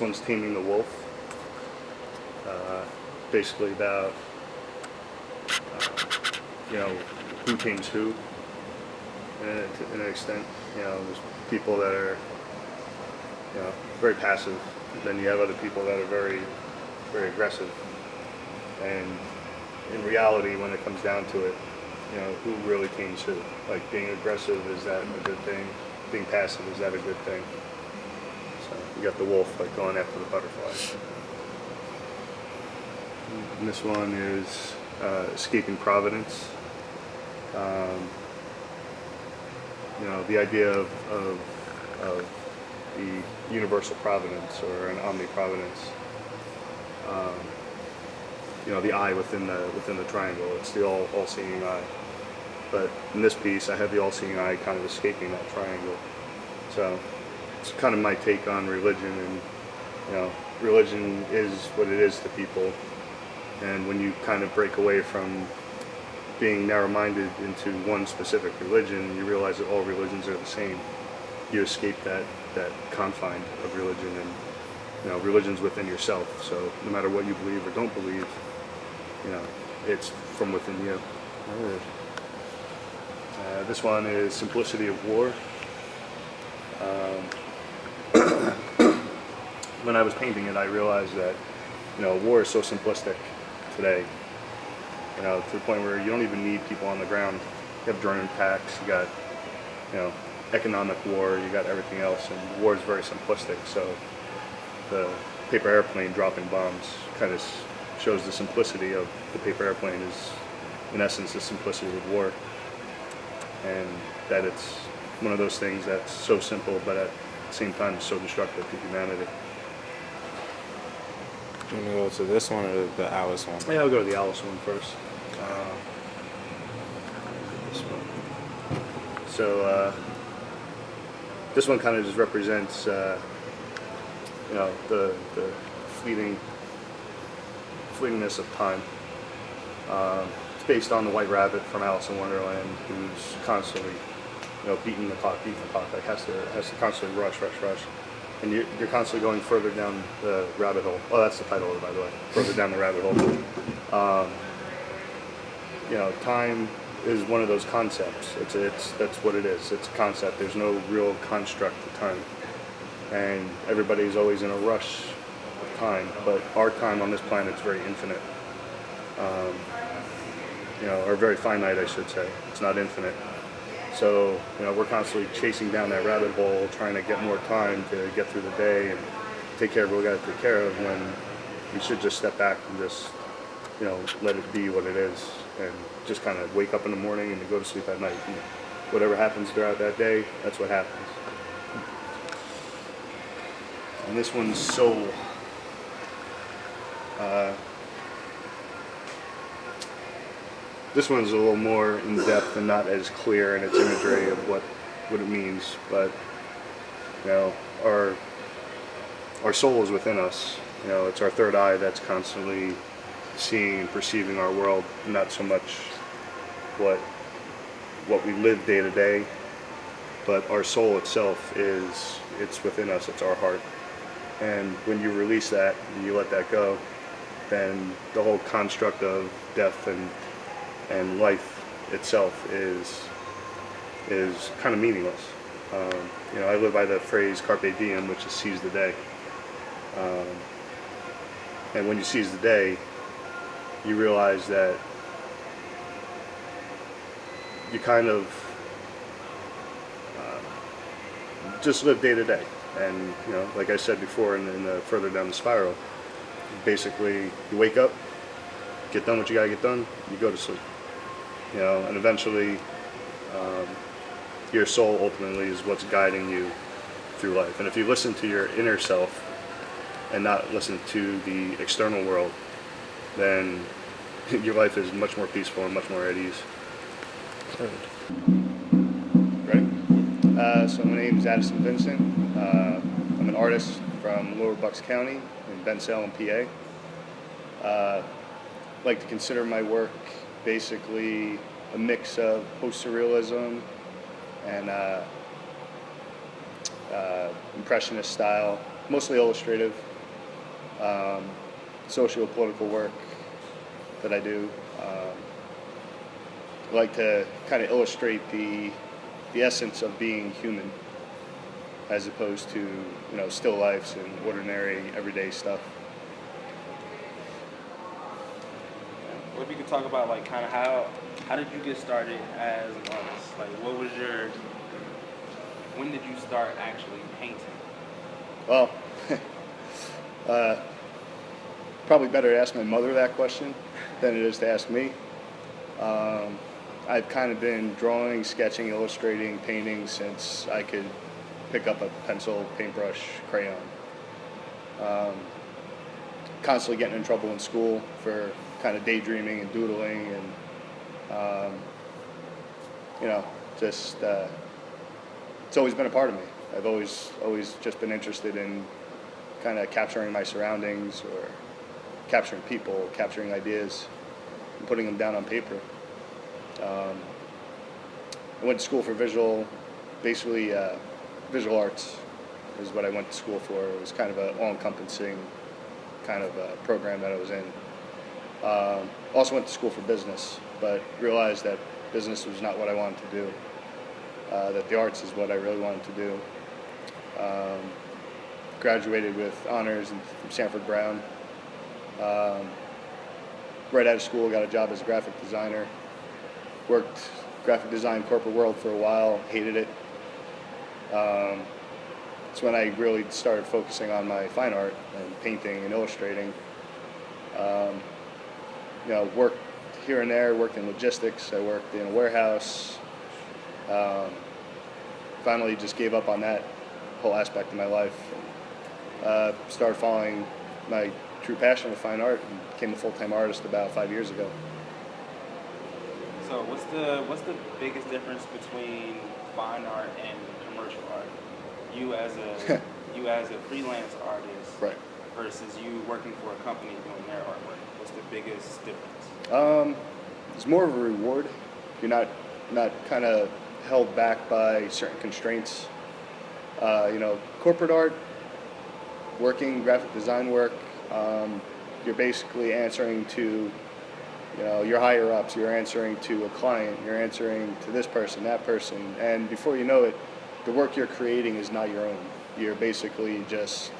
one's Taming the Wolf. Basically about who tames who, in an extent. There's people that are very passive, then you have other people that are very, very aggressive. And in reality, when it comes down to it, who really tames who? Like, being aggressive, is that a good thing? Being passive, is that a good thing? So you got the wolf like going after the butterfly. And this one is Escaping Providence. The idea of the universal providence, or an omniprovidence. The eye within the triangle. It's the all-seeing eye. But in this piece, I have the all-seeing eye kind of escaping that triangle. So it's kind of my take on religion, and religion is what it is to people. And when you kind of break away from being narrow-minded into one specific religion, you realize that all religions are the same. You escape that confine of religion, and religion's within yourself. So no matter what you believe or don't believe, it's from within you. This one is Simplicity of War. When I was painting it, I realized that war is so simplistic today. To the point where you don't even need people on the ground. You have drone attacks, you got economic war, you got everything else, and war is very simplistic. So the paper airplane dropping bombs kind of shows the simplicity of the paper airplane is, in essence, the simplicity of war, and that it's one of those things that's so simple, but at the same time so destructive to humanity. You want to go to this one or the Alice one? Yeah, I'll go to the Alice one first. This one. So this one kind of just represents, the fleetingness of time. It's based on the White Rabbit from Alice in Wonderland, who's constantly, beating the clock, like has to constantly rush, and you're constantly going further down the rabbit hole. Oh, that's the title of it, by the way. Further down the rabbit hole. Time is one of those concepts. That's what it is. It's a concept. There's no real construct to time, and everybody's always in a rush of time. But our time on this planet is very infinite, or very finite, I should say. It's not infinite. So we're constantly chasing down that rabbit hole, trying to get more time to get through the day and take care of what we got to take care of, when we should just step back and just let it be what it is, and just kind of wake up in the morning and go to sleep at night. Whatever happens throughout that day, that's what happens. And this one's Soul. This one's a little more in depth and not as clear in its imagery of what it means, but our soul is within us. It's our third eye that's constantly seeing and perceiving our world, not so much what we live day to day, but our soul itself it's within us. It's our heart, and when you release that and you let that go, then the whole construct of death and life itself is kind of meaningless. I live by the phrase carpe diem, which is seize the day. And when you seize the day, you realize that you kind of just live day to day. And like I said before, in the further down the spiral, basically you wake up, get done what you gotta get done, you go to sleep. And eventually your soul ultimately is what's guiding you through life. And if you listen to your inner self and not listen to the external world, then your life is much more peaceful and much more at ease. Ready? So my name is Addison Vincent. I'm an artist from Lower Bucks County in Bensalem, PA. I like to consider my work basically a mix of post-surrealism and impressionist style, mostly illustrative, socio-political work that I do. I like to kind of illustrate the essence of being human, as opposed to still lifes and ordinary everyday stuff. What if you could talk about like kind of how did you get started as an artist? Like when did you start actually painting? Well, probably better to ask my mother that question than it is to ask me. I've kind of been drawing, sketching, illustrating, painting since I could pick up a pencil, paintbrush, crayon. Constantly getting in trouble in school for kind of daydreaming and doodling, and just it's always been a part of me. I've always just been interested in kind of capturing my surroundings, or capturing people, capturing ideas, and putting them down on paper. I went to school for visual arts is what I went to school for. It was kind of an all-encompassing kind of program that I was in. Also went to school for business, but realized that business was not what I wanted to do, that the arts is what I really wanted to do. Graduated with honors from Sanford Brown. Right out of school, got a job as a graphic designer. Worked graphic design corporate world for a while, hated it. It's when I really started focusing on my fine art and painting and illustrating. Worked here and there, worked in logistics, I worked in a warehouse. Finally just gave up on that whole aspect of my life. Started following my true passion of fine art and became a full-time artist about 5 years ago. So what's the biggest difference between fine art and commercial art? You as a freelance artist, right, versus you working for a company doing their artwork. What's the biggest difference? It's more of a reward. You're not kind of held back by certain constraints. Corporate art, working graphic design work, you're basically answering to your higher ups, you're answering to a client, you're answering to this person, that person, and before you know it, the work you're creating is not your own. You're basically just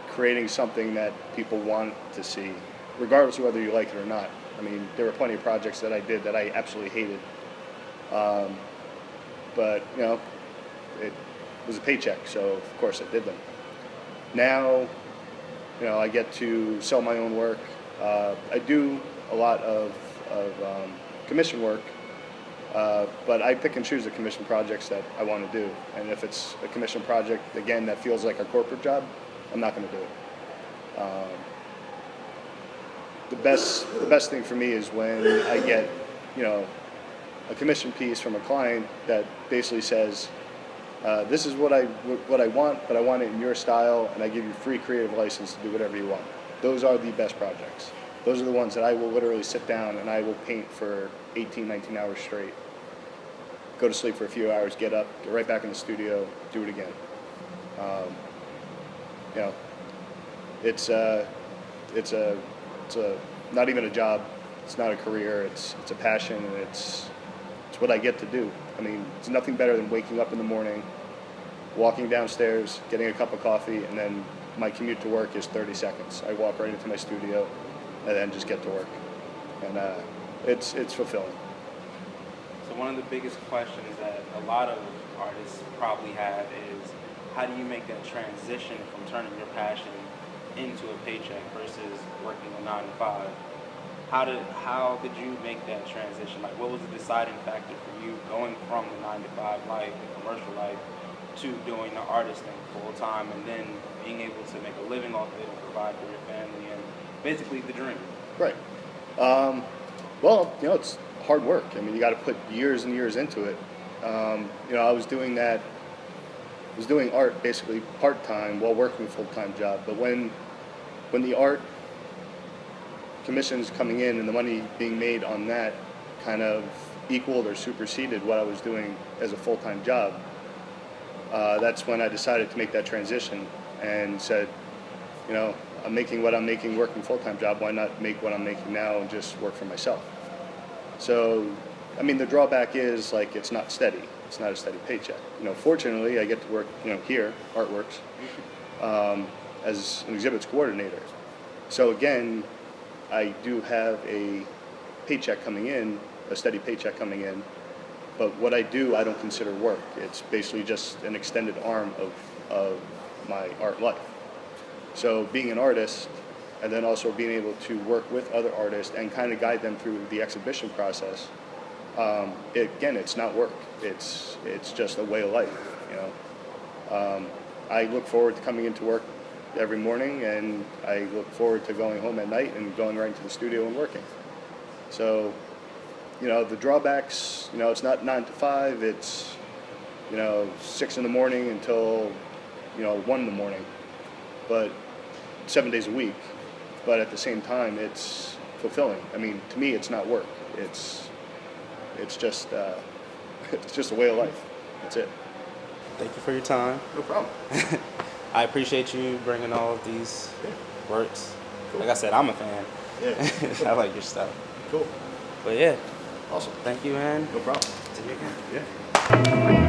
creating something that people want to see, regardless of whether you like it or not. I mean, there were plenty of projects that I did that I absolutely hated, but it was a paycheck, so of course I did them. Now, I get to sell my own work. I do a lot of commission work, but I pick and choose the commission projects that I want to do. And if it's a commission project, again, that feels like a corporate job, I'm not going to do it. The best thing for me is when I get, a commission piece from a client that basically says, this is what I want, but I want it in your style, and I give you free creative license to do whatever you want. Those are the best projects. Those are the ones that I will literally sit down and I will paint for 18, 19 hours straight. Go to sleep for a few hours, get up, get right back in the studio, do it again. It's not even a job. It's not a career. It's a passion, and it's what I get to do. I mean, it's nothing better than waking up in the morning, walking downstairs, getting a cup of coffee, and then my commute to work is 30 seconds. I walk right into my studio and then just get to work. And it's fulfilling. So one of the biggest questions that a lot of artists probably have is, how do you make that transition from turning your passion into a paycheck versus working a 9 to 5? How did you make that transition? Like, what was the deciding factor for you going from the 9 to 5 life, the commercial life, to doing the artist thing full time, and then being able to make a living off it and provide for your family and basically the dream? Right. Well, it's hard work. I mean, you got to put years and years into it. I was doing art basically part-time while working a full-time job. But when the art commissions coming in and the money being made on that kind of equaled or superseded what I was doing as a full-time job, that's when I decided to make that transition and said, you know, I'm making what I'm making working full-time job. Why not make what I'm making now and just work for myself? So, I mean, the drawback is like it's not steady. It's not a steady paycheck. You know, fortunately, I get to work, you know, here, Artworks, as an exhibits coordinator. So again, I do have a paycheck coming in, a steady paycheck coming in. But what I do, I don't consider work. It's basically just an extended arm of my art life. So being an artist, and then also being able to work with other artists and kind of guide them through the exhibition process, again, it's not work. It's just a way of life, you know. I look forward to coming into work every morning, and I look forward to going home at night and going right into the studio and working. So, you know, the drawbacks, you know, it's not 9 to 5, it's, you know, 6 in the morning until, you know, 1 in the morning, but 7 days a week. But at the same time, it's fulfilling. I mean, to me, it's not work. It's just it's just a way of life. That's it. Thank you for your time. No problem. I appreciate you bringing all of these works. Cool. Like I said, I'm a fan. Yeah. I like your stuff. Cool. But yeah, Awesome. thank you, man. No problem. See you again. Yeah.